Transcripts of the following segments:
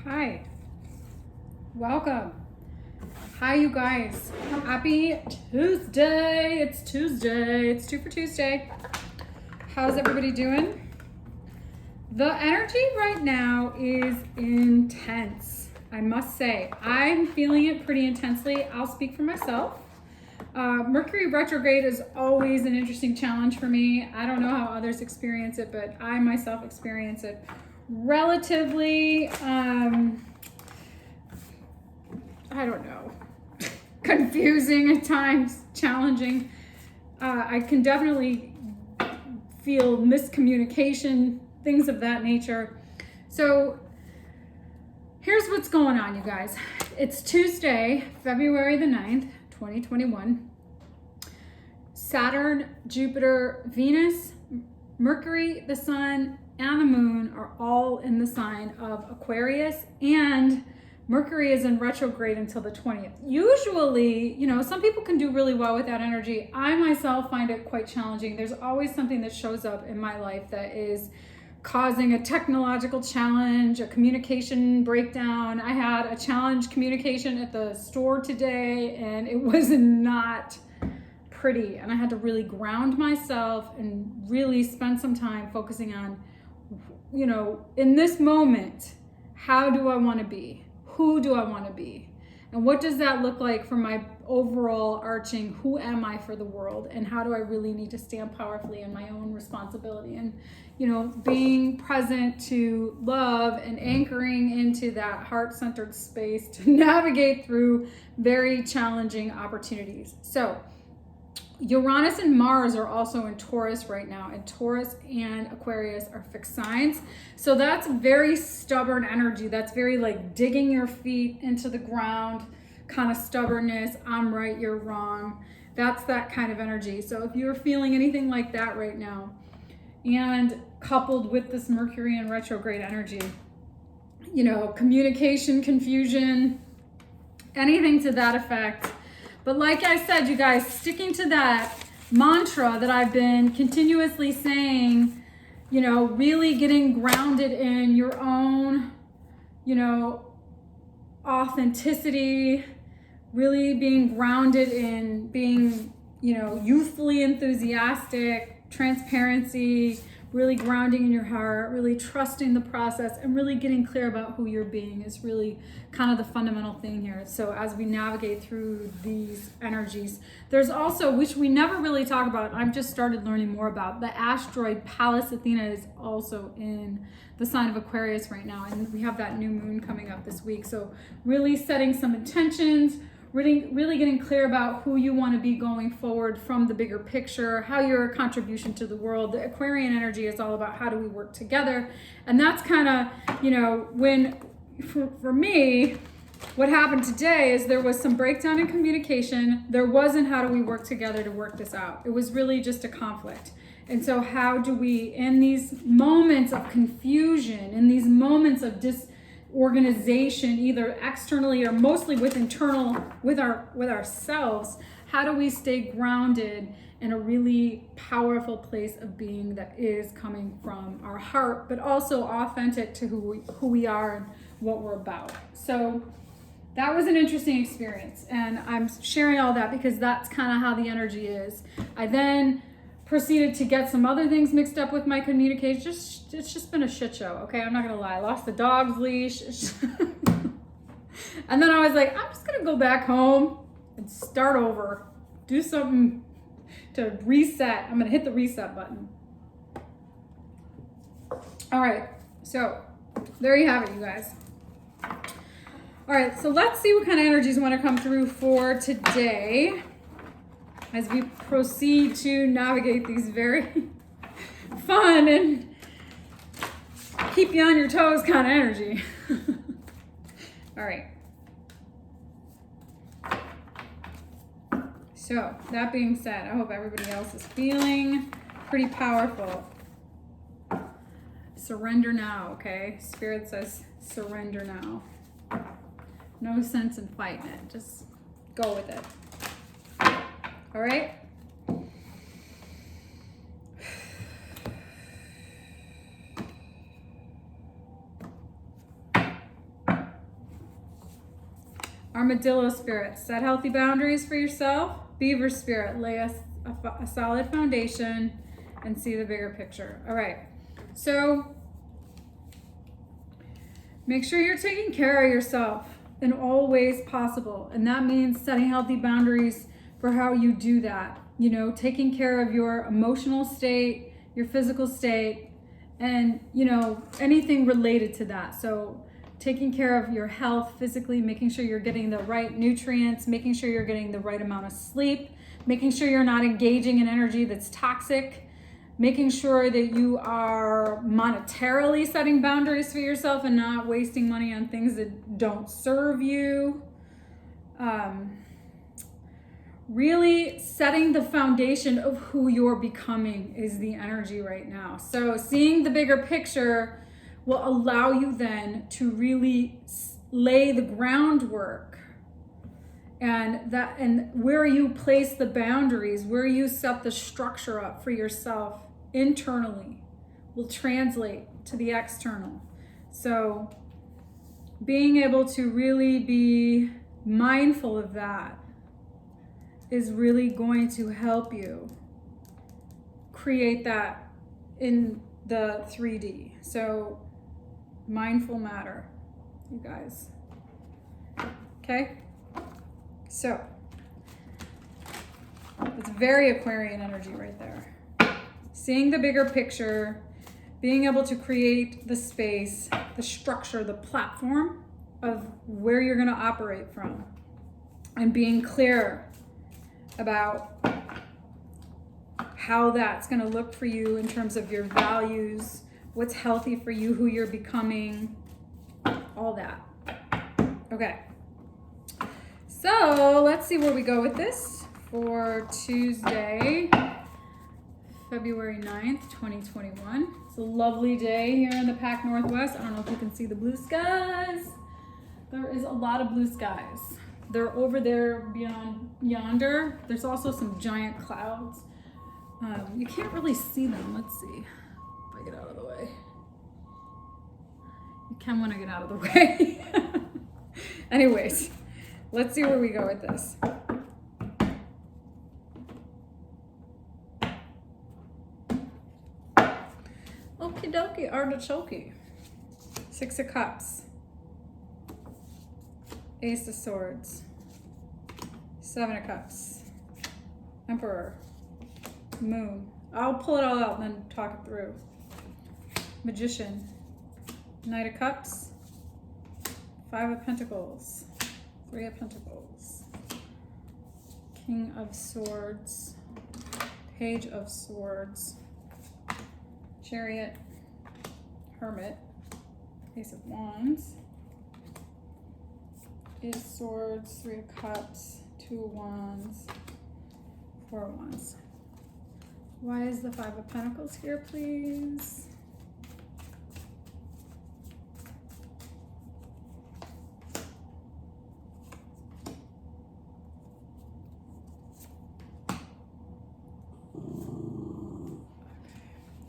Hi, welcome. Hi, you guys. Happy Tuesday. It's Tuesday. It's 2 for Tuesday. How's everybody doing? The energy right now is intense. I must say, I'm feeling it pretty intensely. I'll speak for myself. Mercury retrograde is always an interesting challenge for me. I don't know how others experience it, but I myself experience it relatively, I don't know, confusing at times, challenging. I can definitely feel miscommunication, things of that nature. So here's what's going on, you guys. It's Tuesday, February the 9th, 2021. Saturn, Jupiter, Venus, Mercury, the Sun, and the Moon are all in the sign of Aquarius, and Mercury is in retrograde until the 20th. Usually, some people can do really well with that energy. I myself find it quite challenging. There's always something that shows up in my life that is causing a technological challenge, a communication breakdown. I had a challenge communication at the store today, and it was not pretty, and I had to really ground myself and really spend some time focusing on, in this moment, how do I want to be? Who do I want to be? And what does that look like for my overall arching, who am I for the world? And how do I really need to stand powerfully in my own responsibility? And, being present to love and anchoring into that heart-centered space to navigate through very challenging opportunities. So Uranus and Mars are also in Taurus right now, and Taurus and Aquarius are fixed signs. So that's very stubborn energy. That's very like digging your feet into the ground, kind of stubbornness. I'm right, you're wrong. That's that kind of energy. So if you're feeling anything like that right now, and coupled with this Mercury and retrograde energy, communication, confusion, anything to that effect. But like I said, you guys, sticking to that mantra that I've been continuously saying, really getting grounded in your own, authenticity, really being grounded in being, youthfully enthusiastic, transparency, really grounding in your heart, really trusting the process, and really getting clear about who you're being is really kind of the fundamental thing here. So as we navigate through these energies, there's also, which we never really talk about, I've just started learning more about, the asteroid Pallas Athena is also in the sign of Aquarius right now, and we have that new moon coming up this week. So really setting some intentions, really getting clear about who you want to be going forward from the bigger picture, how you're a contribution to the world. The Aquarian energy is all about how do we work together. And that's kind of, when, for me, what happened today is there was some breakdown in communication. There wasn't how do we work together to work this out. It was really just a conflict. And so how do we, in these moments of confusion, in these moments of organization, either externally or mostly with ourselves, how do we stay grounded in a really powerful place of being that is coming from our heart, but also authentic to who we are and what we're about. So that was an interesting experience, and I'm sharing all that because that's kind of how the energy is. I then proceeded to get some other things mixed up with my communication. It's just been a shit show, okay? I'm not gonna lie. I lost the dog's leash. And then I was like, I'm just gonna go back home and start over. Do something to reset. I'm gonna hit the reset button. All right, so there you have it, you guys. All right, so let's see what kind of energies want to come through for today as we proceed to navigate these very fun and keep you on your toes kind of energy. All right. So that being said, I hope everybody else is feeling pretty powerful. Surrender now, okay? Spirit says surrender now. No sense in fighting it. Just go with it. All right? Armadillo spirit, set healthy boundaries for yourself. Beaver spirit, lay a solid foundation and see the bigger picture. All right, so make sure you're taking care of yourself in all ways possible. And that means setting healthy boundaries for how you do that. You know, taking care of your emotional state, your physical state, and, you know, anything related to that. So taking care of your health physically, making sure you're getting the right nutrients, making sure you're getting the right amount of sleep, making sure you're not engaging in energy that's toxic, making sure that you are monetarily setting boundaries for yourself and not wasting money on things that don't serve you. Really setting the foundation of who you're becoming is the energy right now. So seeing the bigger picture will allow you then to really lay the groundwork, and where you place the boundaries, where you set the structure up for yourself internally will translate to the external. So being able to really be mindful of that is really going to help you create that in the 3D. So mindful matter, you guys. Okay? So it's very Aquarian energy right there. Seeing the bigger picture, being able to create the space, the structure, the platform of where you're going to operate from, and being clear about how that's going to look for you in terms of your values, what's healthy for you, who you're becoming, all that. Okay. So let's see where we go with this for Tuesday, February 9th, 2021. It's a lovely day here in the Pac Northwest. I don't know if you can see the blue skies. There is a lot of blue skies. They're over there beyond yonder. There's also some giant clouds. You can't really see them. Let's see if I get out of the way. You can when I get out of the way. Anyways, let's see where we go with this. Okie dokie, artichoke. 6 of Cups. Ace of Swords. 7 of Cups. Emperor. Moon. I'll pull it all out and then talk it through. Magician. Knight of Cups. 5 of Pentacles. 3 of Pentacles. King of Swords. Page of Swords. Chariot. Hermit. Ace of Wands. Ace of Swords, 3 of Cups, 2 of Wands, 4 of Wands. Why is the 5 of Pentacles here, please?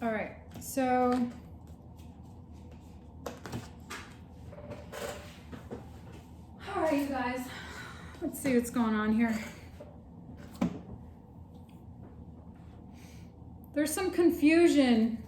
All right, so all right, you guys, let's see what's going on here. There's some confusion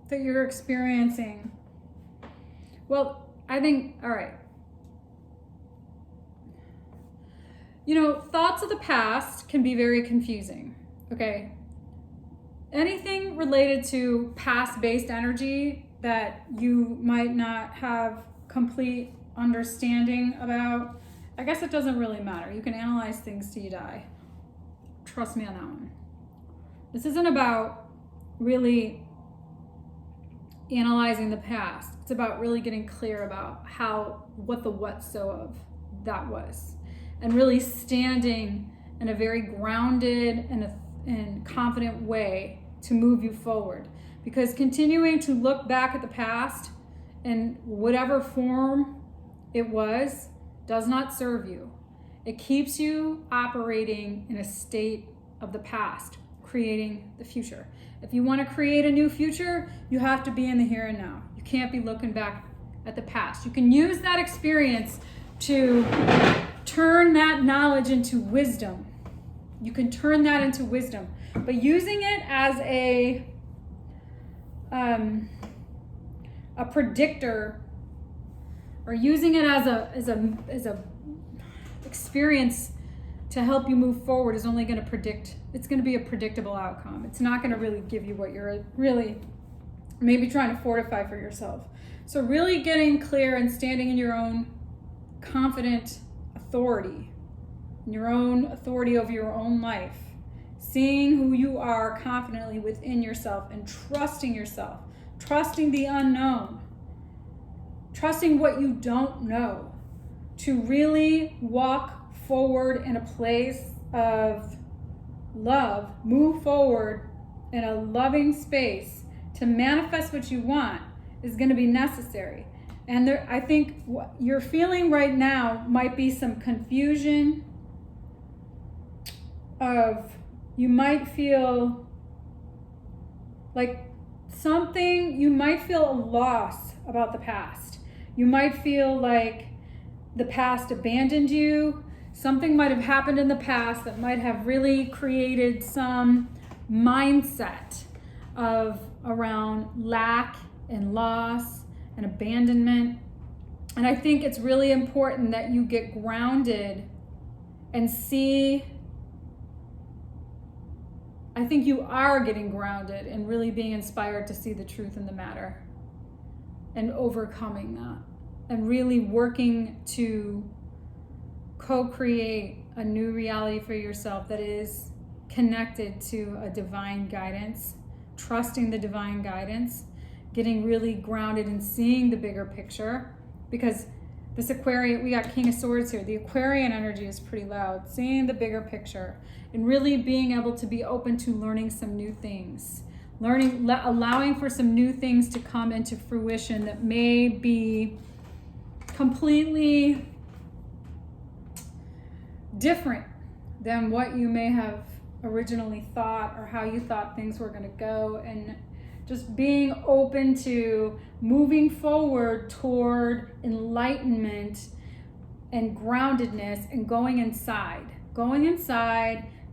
that you're experiencing. Well, I think, all right. You know, thoughts of the past can be very confusing, okay? Anything related to past-based energy that you might not have complete understanding about, I guess it doesn't really matter. You can analyze things till you die. Trust me on that one. This isn't about really analyzing the past. It's about really getting clear about what the what so of that was, and really standing in a very grounded and confident way to move you forward. Because continuing to look back at the past in whatever form it was does not serve you. It keeps you operating in a state of the past, creating the future. If you want to create a new future, you have to be in the here and now. You can't be looking back at the past. You can use that experience to turn that knowledge into wisdom. You can turn that into wisdom. But using it as a predictor, or using it as a experience to help you move forward is only going to predict. It's going to be a predictable outcome. It's not going to really give you what you're really maybe trying to fortify for yourself. So really getting clear and standing in your own confident authority, in your own authority over your own life, seeing who you are confidently within yourself and trusting yourself, trusting the unknown, trusting what you don't know, to really walk forward in a place of love, move forward in a loving space to manifest what you want is going to be necessary. And there, I think what you're feeling right now might be some confusion of, you might feel like something, you might feel a loss about the past. You might feel like the past abandoned you. Something might have happened in the past that might have really created some mindset of around lack and loss and abandonment. And I think it's really important that you get grounded and see, I think you are getting grounded and really being inspired to see the truth in the matter and overcoming that and really working to co-create a new reality for yourself that is connected to a divine guidance, trusting the divine guidance, getting really grounded and seeing the bigger picture. Because this Aquarian, we got King of Swords here. The Aquarian energy is pretty loud. Seeing the bigger picture and really being able to be open to learning some new things. Allowing for some new things to come into fruition that may be completely different than what you may have originally thought or how you thought things were going to go, and just being open to moving forward toward enlightenment and groundedness and going inside,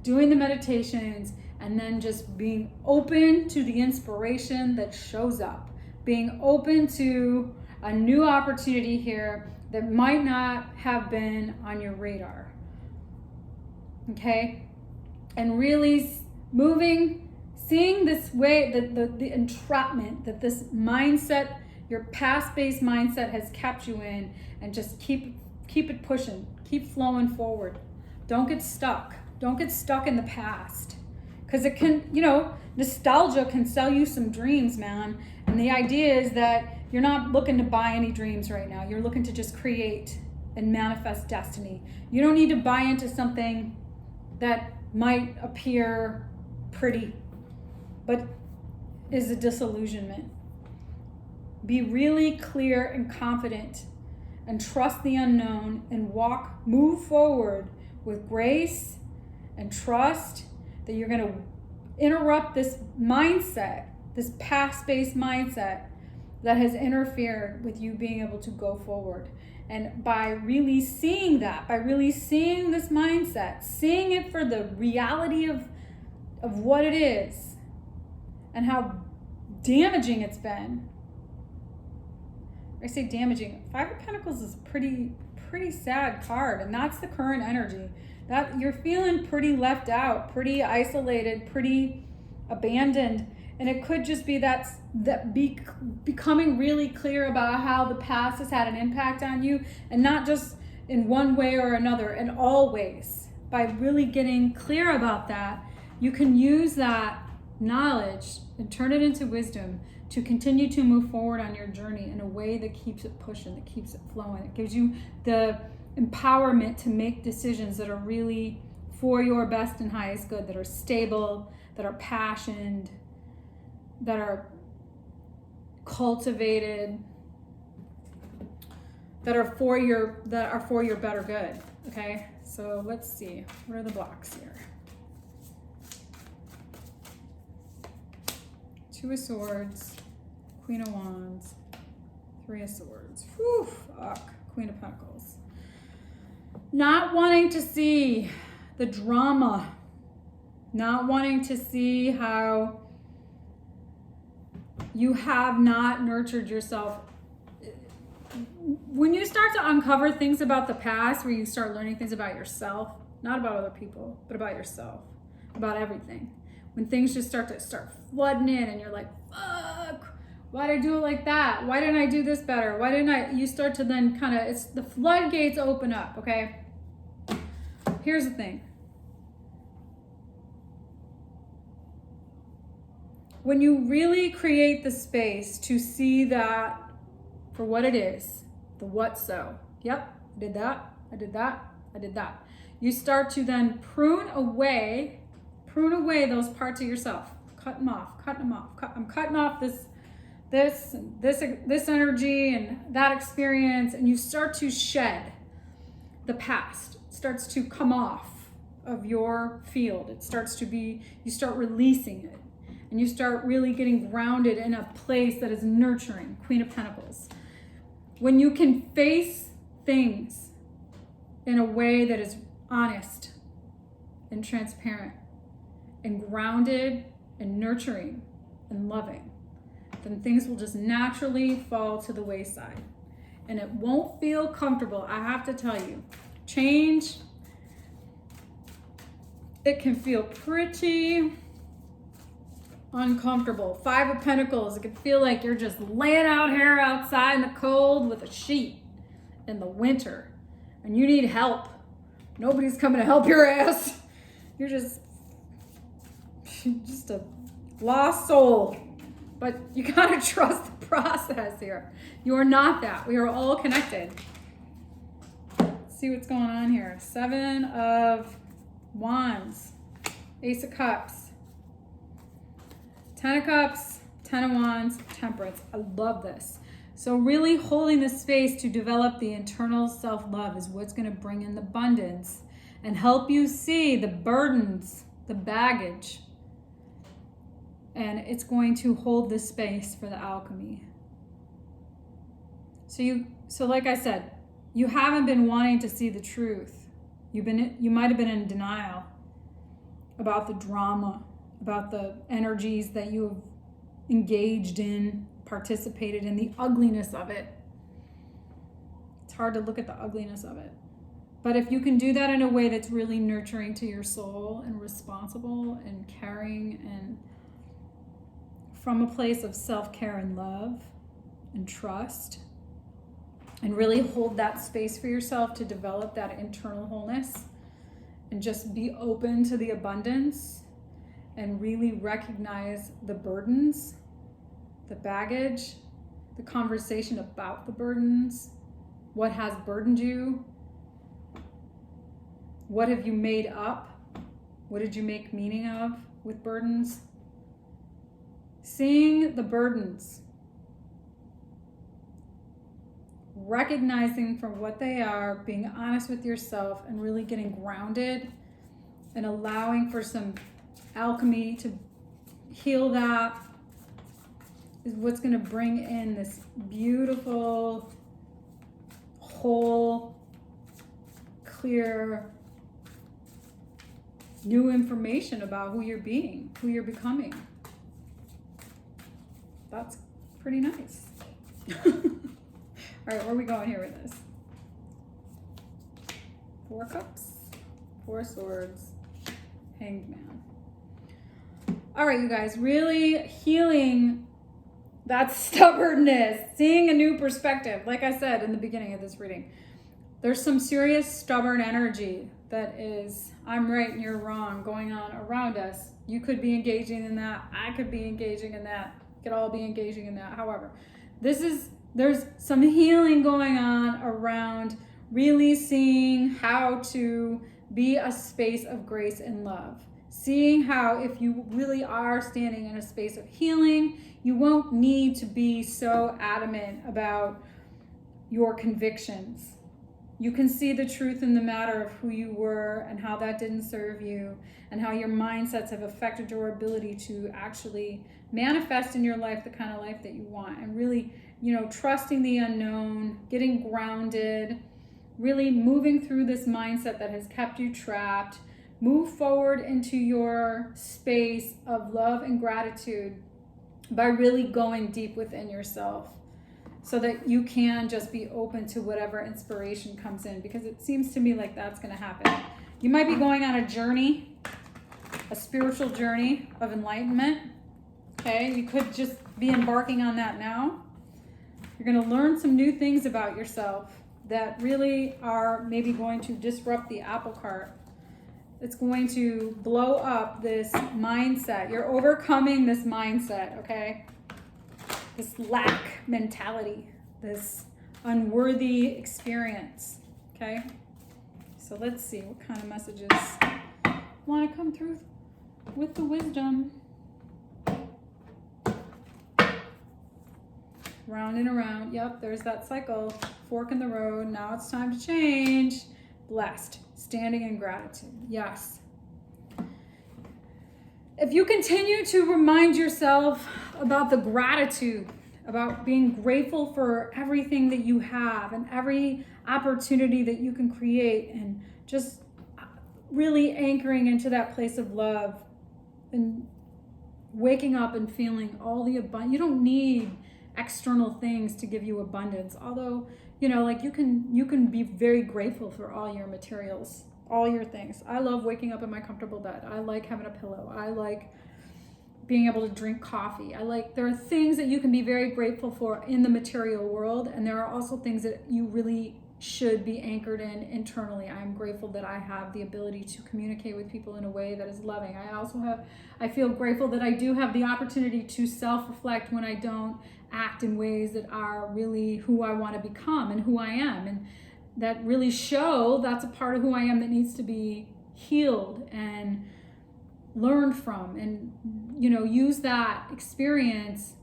doing the meditations, and then just being open to the inspiration that shows up, being open to a new opportunity here that might not have been on your radar. Okay? And really moving, seeing this way, the entrapment that this mindset, your past-based mindset has kept you in, and just keep it pushing, keep flowing forward. Don't get stuck. Don't get stuck in the past. Because it can, nostalgia can sell you some dreams, man. And the idea is that you're not looking to buy any dreams right now. You're looking to just create and manifest destiny. You don't need to buy into something that might appear pretty, but is a disillusionment. Be really clear and confident and trust the unknown and move forward with grace and trust that you're going to interrupt this mindset, this past-based mindset that has interfered with you being able to go forward. And by really seeing that, by really seeing this mindset, seeing it for the reality of what it is and how damaging it's been. I say damaging. Five of Pentacles is a pretty sad card, and that's the current energy. That you're feeling pretty left out, pretty isolated, pretty abandoned. And it could just be becoming really clear about how the past has had an impact on you, and not just in one way or another, in all ways. By really getting clear about that, you can use that knowledge and turn it into wisdom to continue to move forward on your journey in a way that keeps it pushing, that keeps it flowing. It gives you the empowerment to make decisions that are really for your best and highest good, that are stable, that are passionate, that are cultivated, that are for your better good. Okay, so let's see, what are the blocks here? Two of Swords, Queen of Wands, Three of Swords. Whew, fuck. Queen of Pentacles. not wanting to see the drama, not wanting to see how you have not nurtured yourself. When you start to uncover things about the past, where you start learning things about yourself, not about other people, but about yourself, about everything. When things just start flooding in and you're like, fuck, why did I do it like that? Why didn't I do this better? Why didn't I? You start to then kind of, it's the floodgates open up, okay? Here's the thing. When you really create the space to see that for what it is, the what so. Yep, I did that, I did that, I did that. You start to then prune away those parts of yourself. Cut them off. I'm cutting off this energy and that experience, and you start to shed the past. It starts to come off of your field. It starts to be, you start releasing it, and you start really getting grounded in a place that is nurturing. Queen of Pentacles. When you can face things in a way that is honest and transparent and grounded and nurturing and loving, then things will just naturally fall to the wayside. And it won't feel comfortable, I have to tell you. Change, it can feel pretty uncomfortable. Five of Pentacles, it can feel like you're just laying out here outside in the cold with a sheet in the winter, and you need help. Nobody's coming to help your ass. You're just a lost soul. But you gotta trust the process here. You are not that. We are all connected. Let's see what's going on here. 7 of Wands, Ace of Cups, 10 of Cups, 10 of Wands, Temperance. I love this. So really holding the space to develop the internal self-love is what's going to bring in the abundance and help you see the burdens, the baggage. And it's going to hold the space for the alchemy. So like I said, you haven't been wanting to see the truth. You might have been in denial about the drama, about the energies that you have engaged in, participated in, the ugliness of it. It's hard to look at the ugliness of it. But if you can do that in a way that's really nurturing to your soul and responsible and caring and from a place of self-care and love and trust, and really hold that space for yourself to develop that internal wholeness and just be open to the abundance and really recognize the burdens, the baggage, the conversation about the burdens, what has burdened you, what have you made up, what did you make meaning of with burdens. Seeing the burdens, recognizing for what they are, being honest with yourself, and really getting grounded and allowing for some alchemy to heal that is what's going to bring in this beautiful, whole, clear, new information about who you're being, who you're becoming. That's pretty nice. All right, where are we going here with this? 4 Cups, 4 Swords, Hanged Man. All right, you guys, really healing that stubbornness, seeing a new perspective. Like I said in the beginning of this reading, there's some serious stubborn energy that is, I'm right and you're wrong, going on around us. You could be engaging in that. I could be engaging in that. We could all be engaging in that. However, there's some healing going on around really seeing how to be a space of grace and love. Seeing how if you really are standing in a space of healing, you won't need to be so adamant about your convictions. You can see the truth in the matter of who you were and how that didn't serve you and how your mindsets have affected your ability to actually manifest in your life the kind of life that you want, and really, trusting the unknown, getting grounded, really moving through this mindset that has kept you trapped. Move forward into your space of love and gratitude by really going deep within yourself so that you can just be open to whatever inspiration comes in, because it seems to me like that's going to happen. You might be going on a journey, a spiritual journey of enlightenment. Okay, you could just be embarking on that now. You're going to learn some new things about yourself that really are maybe going to disrupt the apple cart. It's going to blow up this mindset. You're overcoming this mindset, okay? This lack mentality, this unworthy experience, okay? So let's see what kind of messages want to come through with the wisdom. Round and around. Yep, there's that cycle. Fork in the road. Now it's time to change. Blessed. Standing in gratitude. Yes. If you continue to remind yourself about the gratitude, about being grateful for everything that you have and every opportunity that you can create, and just really anchoring into that place of love and waking up and feeling all the abundance. You don't need external things to give you abundance, although like you can be very grateful for all your materials, all your things. I love waking up in my comfortable bed. I like having a pillow. I like being able to drink coffee. There are things that you can be very grateful for in the material world, and there are also things that you really should be anchored in internally. I'm grateful that I have the ability to communicate with people in a way that is loving. I feel grateful that I do have the opportunity to self-reflect when I don't act in ways that are really who I want to become and who I am, and that really show that's a part of who I am that needs to be healed and learned from, and use that experience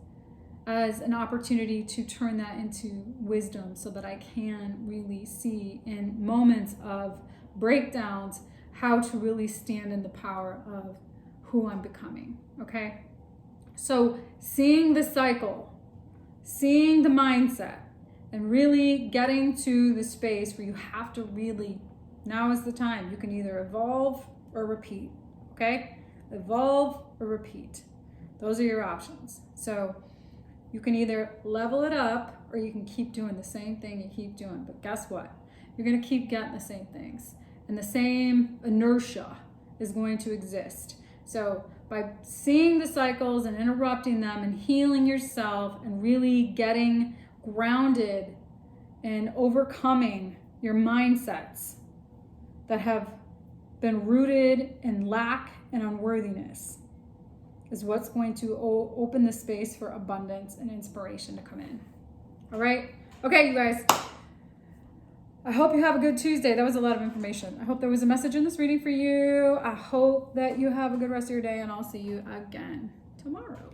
as an opportunity to turn that into wisdom, so that I can really see in moments of breakdowns how to really stand in the power of who I'm becoming. Okay, so seeing the cycle, seeing the mindset, and really getting to the space where you have to really, now is the time. You can either evolve or repeat. Okay, evolve or repeat. Those are your options. So you can either level it up, or you can keep doing the same thing you keep doing. But guess what? You're going to keep getting the same things, and the same inertia is going to exist. So by seeing the cycles and interrupting them and healing yourself and really getting grounded and overcoming your mindsets that have been rooted in lack and unworthiness is what's going to open the space for abundance and inspiration to come in. All right? Okay, you guys. I hope you have a good Tuesday. That was a lot of information. I hope there was a message in this reading for you. I hope that you have a good rest of your day, and I'll see you again tomorrow.